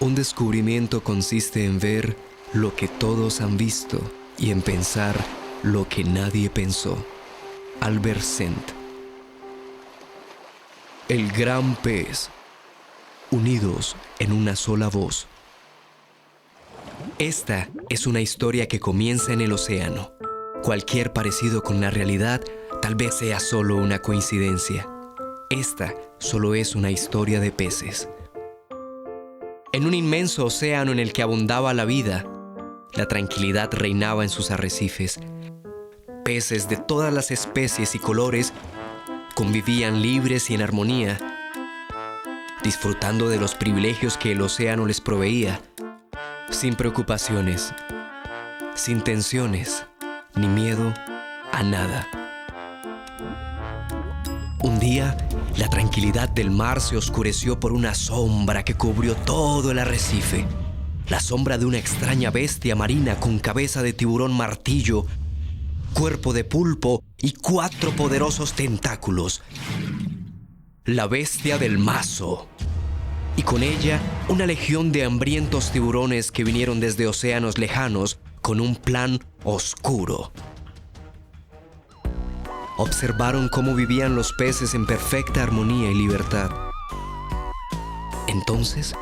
Un descubrimiento consiste en ver lo que todos han visto y en pensar lo que nadie pensó. Albert Sent. El gran pez, unidos en una sola voz. Esta es una historia que comienza en el océano. Cualquier parecido con la realidad tal vez sea solo una coincidencia. Esta solo es una historia de peces. En un inmenso océano en el que abundaba la vida, la tranquilidad reinaba en sus arrecifes. Peces de todas las especies y colores convivían libres y en armonía, disfrutando de los privilegios que el océano les proveía, sin preocupaciones, sin tensiones, ni miedo a nada. Un día, la tranquilidad del mar se oscureció por una sombra que cubrió todo el arrecife. La sombra de una extraña bestia marina con cabeza de tiburón martillo, cuerpo de pulpo y 4 poderosos tentáculos. La bestia del mazo. Y con ella, una legión de hambrientos tiburones que vinieron desde océanos lejanos con un plan oscuro. Observaron cómo vivían los peces en perfecta armonía y libertad. Entonces,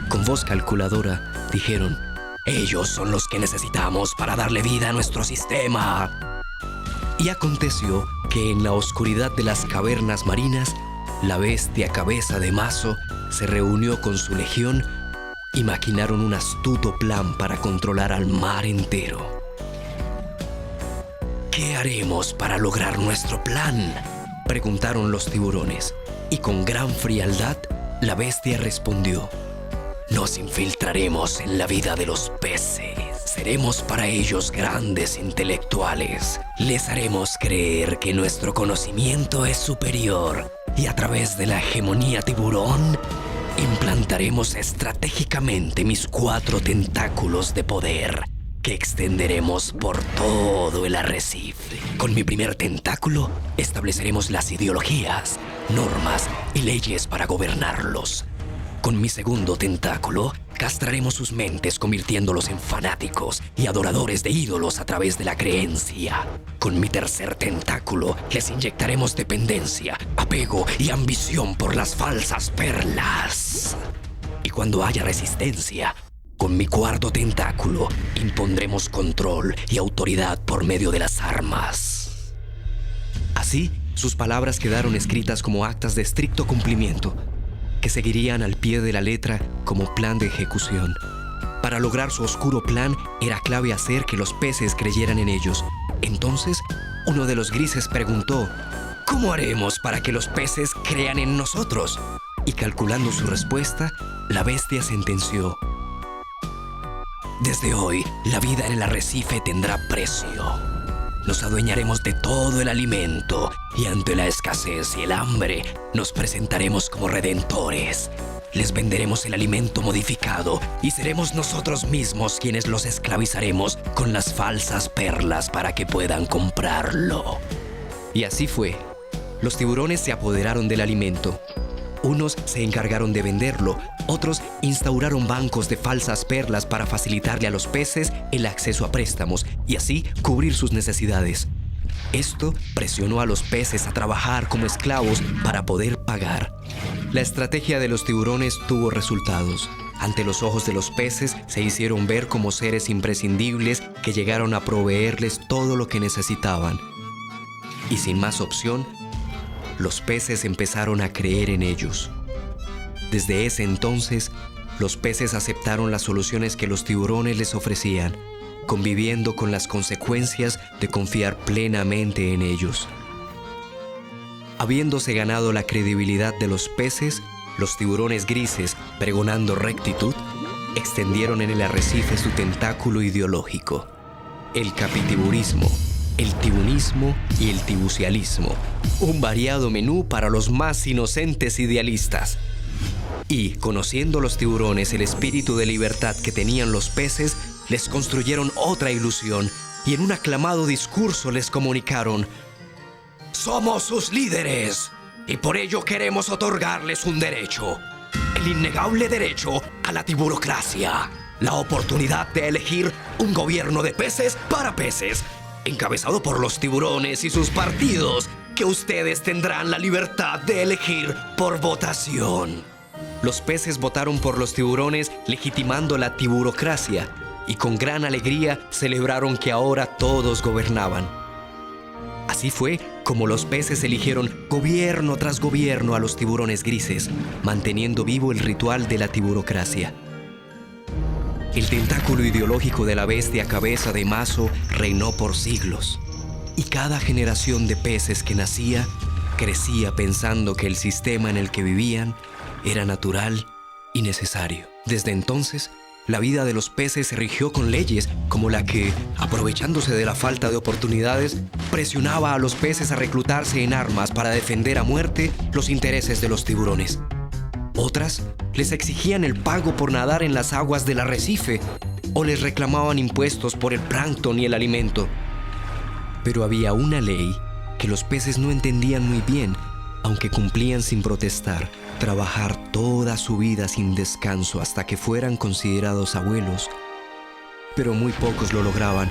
con voz calculadora, dijeron: «Ellos son los que necesitamos para darle vida a nuestro sistema». Y aconteció que en la oscuridad de las cavernas marinas, la bestia cabeza de mazo se reunió con su legión y maquinaron un astuto plan para controlar al mar entero. «¿Qué haremos para lograr nuestro plan?», preguntaron los tiburones. Y con gran frialdad, la bestia respondió: «Nos infiltraremos en la vida de los peces. Seremos para ellos grandes intelectuales. Les haremos creer que nuestro conocimiento es superior y a través de la hegemonía tiburón, implantaremos estratégicamente mis 4 tentáculos de poder que extenderemos por todo el arrecife. Con mi primer tentáculo estableceremos las ideologías, normas y leyes para gobernarlos. Con mi segundo tentáculo castraremos sus mentes, convirtiéndolos en fanáticos y adoradores de ídolos a través de la creencia. Con mi tercer tentáculo les inyectaremos dependencia, apego y ambición por las falsas perlas. Y cuando haya resistencia, con mi cuarto tentáculo impondremos control y autoridad por medio de las armas». Así, sus palabras quedaron escritas como actas de estricto cumplimiento, que seguirían al pie de la letra como plan de ejecución. Para lograr su oscuro plan, era clave hacer que los peces creyeran en ellos. Entonces, uno de los grises preguntó: «¿Cómo haremos para que los peces crean en nosotros?». Y calculando su respuesta, la bestia sentenció: «Desde hoy, la vida en el arrecife tendrá precio. Nos adueñaremos de todo el alimento y ante la escasez y el hambre nos presentaremos como redentores. Les venderemos el alimento modificado y seremos nosotros mismos quienes los esclavizaremos con las falsas perlas para que puedan comprarlo». Y así fue. Los tiburones se apoderaron del alimento. Unos se encargaron de venderlo, otros instauraron bancos de falsas perlas para facilitarle a los peces el acceso a préstamos y así cubrir sus necesidades. Esto presionó a los peces a trabajar como esclavos para poder pagar. La estrategia de los tiburones tuvo resultados. Ante los ojos de los peces se hicieron ver como seres imprescindibles que llegaron a proveerles todo lo que necesitaban. Y sin más opción, los peces empezaron a creer en ellos. Desde ese entonces, los peces aceptaron las soluciones que los tiburones les ofrecían, conviviendo con las consecuencias de confiar plenamente en ellos. Habiéndose ganado la credibilidad de los peces, los tiburones grises, pregonando rectitud, extendieron en el arrecife su tentáculo ideológico: el capitiburismo, el tibunismo y el tibucialismo, un variado menú para los más inocentes idealistas. Y, conociendo los tiburones el espíritu de libertad que tenían los peces, les construyeron otra ilusión y en un aclamado discurso les comunicaron: «Somos sus líderes y por ello queremos otorgarles un derecho. el innegable derecho a la tiburocracia. La oportunidad de elegir un gobierno de peces para peces, encabezado por los tiburones y sus partidos, que ustedes tendrán la libertad de elegir por votación. Los peces votaron por los tiburones, legitimando la tiburocracia, y con gran alegría celebraron que ahora todos gobernaban. Así fue como los peces eligieron gobierno tras gobierno a los tiburones grises, manteniendo vivo el ritual de la tiburocracia. El tentáculo ideológico de la bestia cabeza de mazo reinó por siglos, y cada generación de peces que nacía crecía pensando que el sistema en el que vivían era natural y necesario. Desde entonces, la vida de los peces se rigió con leyes como la que, aprovechándose de la falta de oportunidades, presionaba a los peces a reclutarse en armas para defender a muerte los intereses de los tiburones. Otras les exigían el pago por nadar en las aguas del arrecife o les reclamaban impuestos por el plancton y el alimento. Pero había una ley que los peces no entendían muy bien, aunque cumplían sin protestar: trabajar toda su vida sin descanso hasta que fueran considerados abuelos. Pero muy pocos lo lograban,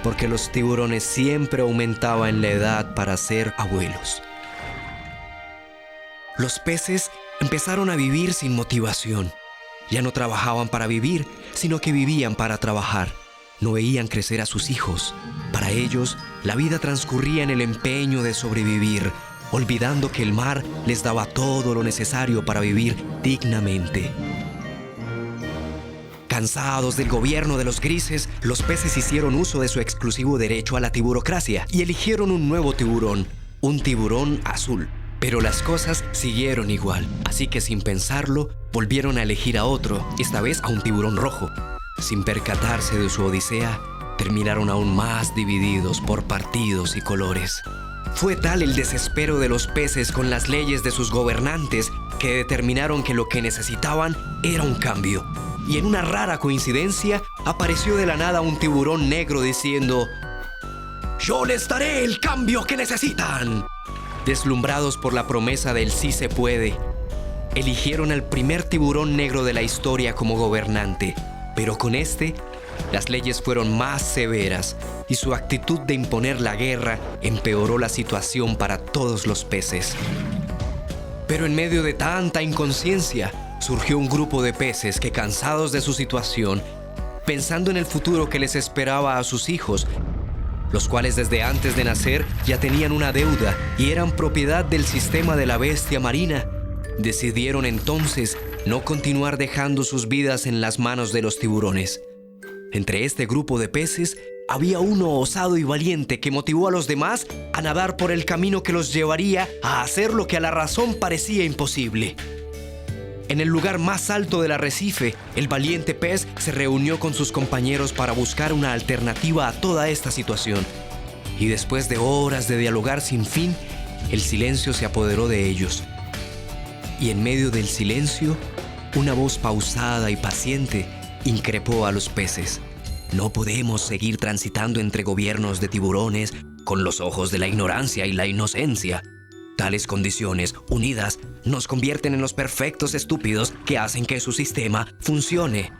porque los tiburones siempre aumentaban la edad para ser abuelos. Los peces empezaron a vivir sin motivación. Ya no trabajaban para vivir, sino que vivían para trabajar. No veían crecer a sus hijos. Para ellos, la vida transcurría en el empeño de sobrevivir, olvidando que el mar les daba todo lo necesario para vivir dignamente. Cansados del gobierno de los grises, los peces hicieron uso de su exclusivo derecho a la tiburocracia y eligieron un nuevo tiburón, un tiburón azul. Pero las cosas siguieron igual, así que sin pensarlo, volvieron a elegir a otro, esta vez a un tiburón rojo. Sin percatarse de su odisea, terminaron aún más divididos por partidos y colores. Fue tal el desespero de los peces con las leyes de sus gobernantes que determinaron que lo que necesitaban era un cambio. Y en una rara coincidencia, apareció de la nada un tiburón negro diciendo: «Yo les daré el cambio que necesitan». Deslumbrados por la promesa del sí se puede, eligieron al primer tiburón negro de la historia como gobernante. Pero con este, las leyes fueron más severas y su actitud de imponer la guerra empeoró la situación para todos los peces. Pero en medio de tanta inconsciencia, surgió un grupo de peces que, cansados de su situación, pensando en el futuro que les esperaba a sus hijos, los cuales desde antes de nacer ya tenían una deuda y eran propiedad del sistema de la bestia marina, decidieron entonces no continuar dejando sus vidas en las manos de los tiburones. Entre este grupo de peces había uno osado y valiente que motivó a los demás a nadar por el camino que los llevaría a hacer lo que a la razón parecía imposible. En el lugar más alto del arrecife, el valiente pez se reunió con sus compañeros para buscar una alternativa a toda esta situación. Y después de horas de dialogar sin fin, el silencio se apoderó de ellos. Y en medio del silencio, una voz pausada y paciente increpó a los peces: «No podemos seguir transitando entre gobiernos de tiburones con los ojos de la ignorancia y la inocencia. Tales condiciones, unidas, nos convierten en los perfectos estúpidos que hacen que su sistema funcione».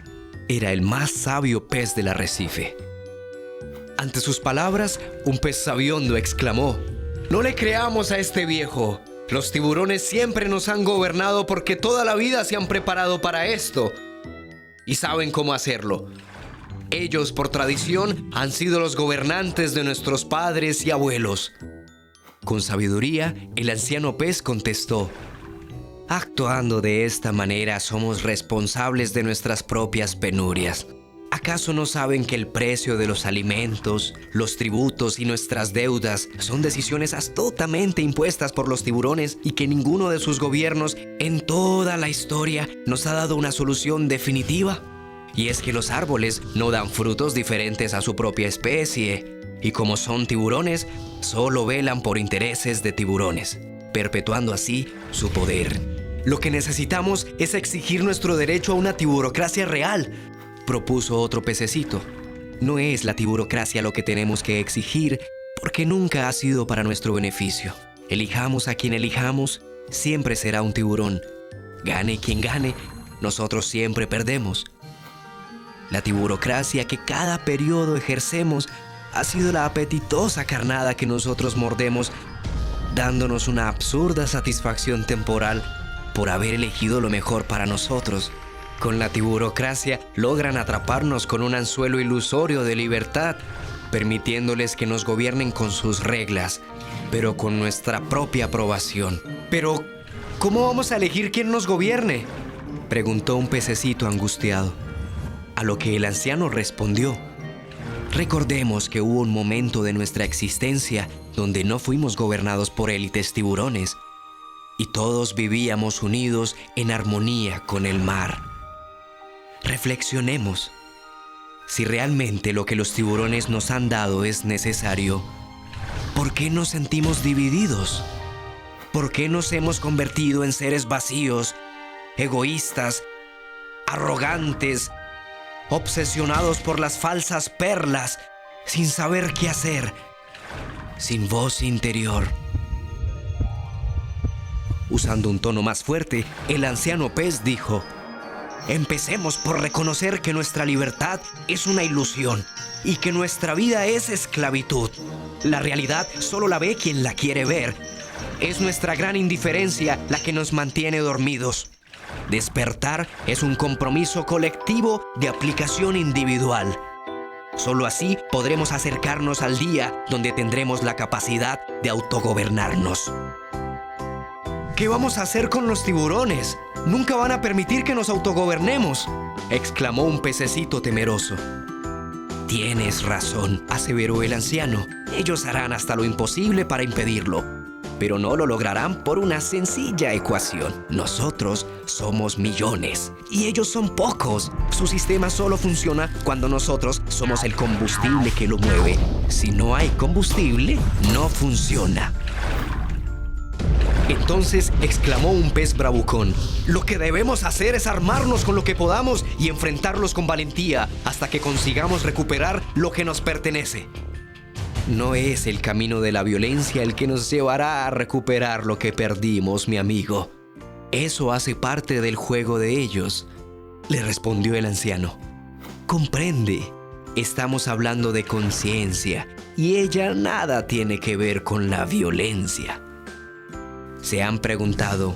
Era el más sabio pez del arrecife. Ante sus palabras, un pez sabiondo exclamó: «No le creamos a este viejo. Los tiburones siempre nos han gobernado porque toda la vida se han preparado para esto y saben cómo hacerlo. Ellos, por tradición, han sido los gobernantes de nuestros padres y abuelos». Con sabiduría, el anciano pez contestó: «Actuando de esta manera somos responsables de nuestras propias penurias. ¿Acaso no saben que el precio de los alimentos, los tributos y nuestras deudas son decisiones astutamente impuestas por los tiburones y que ninguno de sus gobiernos en toda la historia nos ha dado una solución definitiva? Y es que los árboles no dan frutos diferentes a su propia especie, y como son tiburones, solo velan por intereses de tiburones, perpetuando así su poder. Lo que necesitamos es exigir nuestro derecho a una tiburocracia real», propuso otro pececito. «No es la tiburocracia lo que tenemos que exigir, porque nunca ha sido para nuestro beneficio. Elijamos a quien elijamos, siempre será un tiburón. Gane quien gane, nosotros siempre perdemos. La tiburocracia que cada periodo ejercemos ha sido la apetitosa carnada que nosotros mordemos, dándonos una absurda satisfacción temporal por haber elegido lo mejor para nosotros. Con la tiburocracia logran atraparnos con un anzuelo ilusorio de libertad, permitiéndoles que nos gobiernen con sus reglas, pero con nuestra propia aprobación. Pero, ¿cómo vamos a elegir quién nos gobierne?, preguntó un pececito angustiado. A lo que el anciano respondió: recordemos que hubo un momento de nuestra existencia donde no fuimos gobernados por élites tiburones y todos vivíamos unidos en armonía con el mar. Reflexionemos. Si realmente lo que los tiburones nos han dado es necesario, ¿por qué nos sentimos divididos? ¿Por qué nos hemos convertido en seres vacíos, egoístas, arrogantes, obsesionados por las falsas perlas, sin saber qué hacer, sin voz interior? Usando un tono más fuerte, el anciano pez dijo: empecemos por reconocer que nuestra libertad es una ilusión y que nuestra vida es esclavitud. La realidad solo la ve quien la quiere ver. Es nuestra gran indiferencia la que nos mantiene dormidos. Despertar es un compromiso colectivo de aplicación individual. Solo así podremos acercarnos al día donde tendremos la capacidad de autogobernarnos. ¿Qué vamos a hacer con los tiburones? Nunca van a permitir que nos autogobernemos, exclamó un pececito temeroso. Tienes razón, aseveró el anciano. Ellos harán hasta lo imposible para impedirlo, pero no lo lograrán por una sencilla ecuación. Nosotros somos millones y ellos son pocos. Su sistema solo funciona cuando nosotros somos el combustible que lo mueve. Si no hay combustible, no funciona. Entonces exclamó un pez bravucón: lo que debemos hacer es armarnos con lo que podamos y enfrentarlos con valentía hasta que consigamos recuperar lo que nos pertenece. No es el camino de la violencia el que nos llevará a recuperar lo que perdimos, mi amigo. Eso hace parte del juego de ellos, le respondió el anciano. Comprende, estamos hablando de conciencia y ella nada tiene que ver con la violencia. ¿Se han preguntado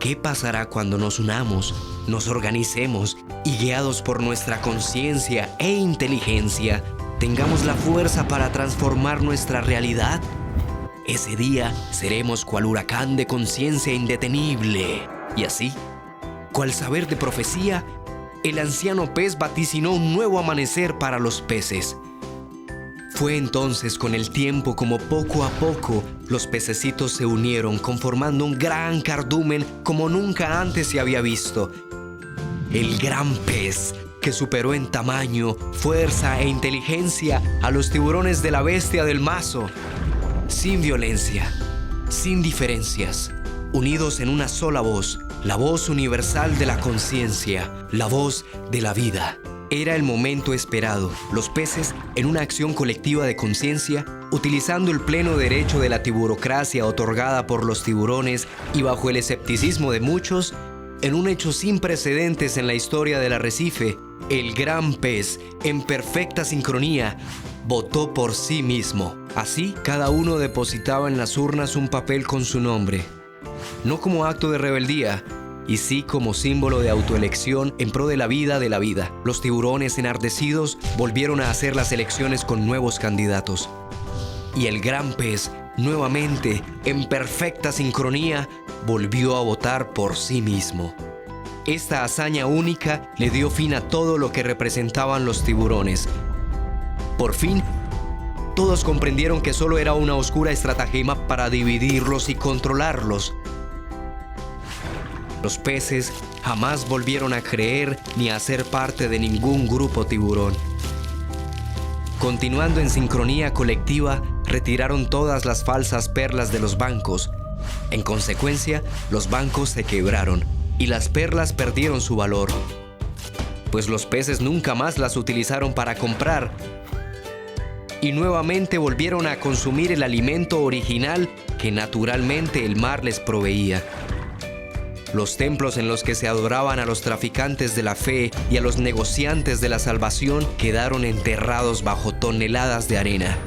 qué pasará cuando nos unamos, nos organicemos y, guiados por nuestra conciencia e inteligencia, tengamos la fuerza para transformar nuestra realidad? Ese día seremos cual huracán de conciencia indetenible. Y así, cual saber de profecía, el anciano pez vaticinó un nuevo amanecer para los peces. Fue entonces con el tiempo como poco a poco los pececitos se unieron, conformando un gran cardumen como nunca antes se había visto. El gran pez, que superó en tamaño, fuerza e inteligencia a los tiburones de la bestia del mazo. Sin violencia, sin diferencias, unidos en una sola voz, la voz universal de la conciencia, la voz de la vida. Era el momento esperado. Los peces, en una acción colectiva de conciencia, utilizando el pleno derecho de la tiburocracia otorgada por los tiburones y bajo el escepticismo de muchos, en un hecho sin precedentes en la historia del arrecife, el gran pez, en perfecta sincronía, votó por sí mismo. Así, cada uno depositaba en las urnas un papel con su nombre, no como acto de rebeldía, y sí como símbolo de autoelección en pro de la vida de la vida. Los tiburones enardecidos volvieron a hacer las elecciones con nuevos candidatos. Y el gran pez, nuevamente, en perfecta sincronía, volvió a votar por sí mismo. Esta hazaña única le dio fin a todo lo que representaban los tiburones. Por fin, todos comprendieron que solo era una oscura estratagema para dividirlos y controlarlos. Los peces jamás volvieron a creer ni a ser parte de ningún grupo tiburón. Continuando en sincronía colectiva, retiraron todas las falsas perlas de los bancos. En consecuencia, los bancos se quebraron y las perlas perdieron su valor, pues los peces nunca más las utilizaron para comprar y nuevamente volvieron a consumir el alimento original que naturalmente el mar les proveía. Los templos en los que se adoraban a los traficantes de la fe y a los negociantes de la salvación quedaron enterrados bajo toneladas de arena,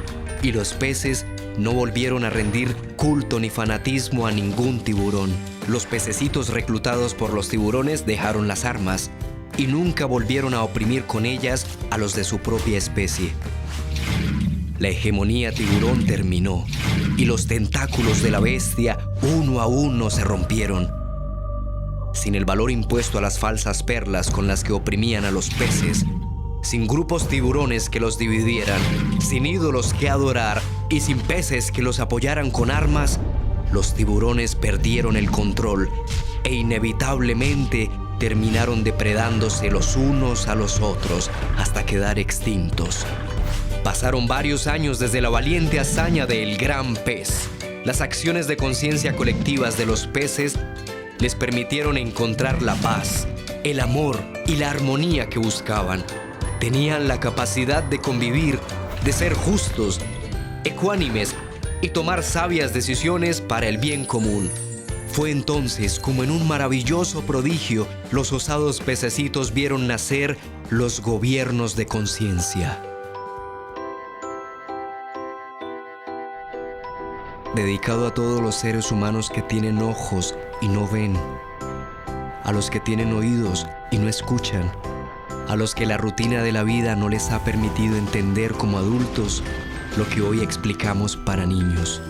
y los peces no volvieron a rendir culto ni fanatismo a ningún tiburón. Los pececitos reclutados por los tiburones dejaron las armas y nunca volvieron a oprimir con ellas a los de su propia especie. La hegemonía tiburón terminó y los tentáculos de la bestia uno a uno se rompieron. Sin el valor impuesto a las falsas perlas con las que oprimían a los peces, sin grupos tiburones que los dividieran, sin ídolos que adorar y sin peces que los apoyaran con armas, los tiburones perdieron el control e inevitablemente terminaron depredándose los unos a los otros hasta quedar extintos. Pasaron varios años desde la valiente hazaña del gran pez. Las acciones de conciencia colectivas de los peces les permitieron encontrar la paz, el amor y la armonía que buscaban. Tenían la capacidad de convivir, de ser justos, ecuánimes y tomar sabias decisiones para el bien común. Fue entonces como en un maravilloso prodigio los osados pececitos vieron nacer los gobiernos de conciencia. Dedicado a todos los seres humanos que tienen ojos y no ven, a los que tienen oídos y no escuchan, a los que la rutina de la vida no les ha permitido entender como adultos lo que hoy explicamos para niños.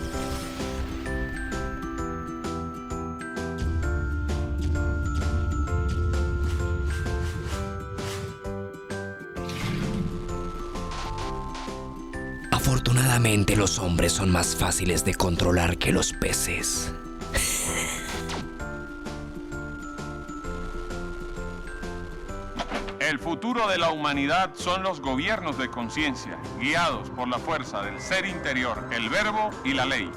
Afortunadamente, los hombres son más fáciles de controlar que los peces. El futuro de la humanidad son los gobiernos de conciencia, guiados por la fuerza del ser interior, el verbo y la ley.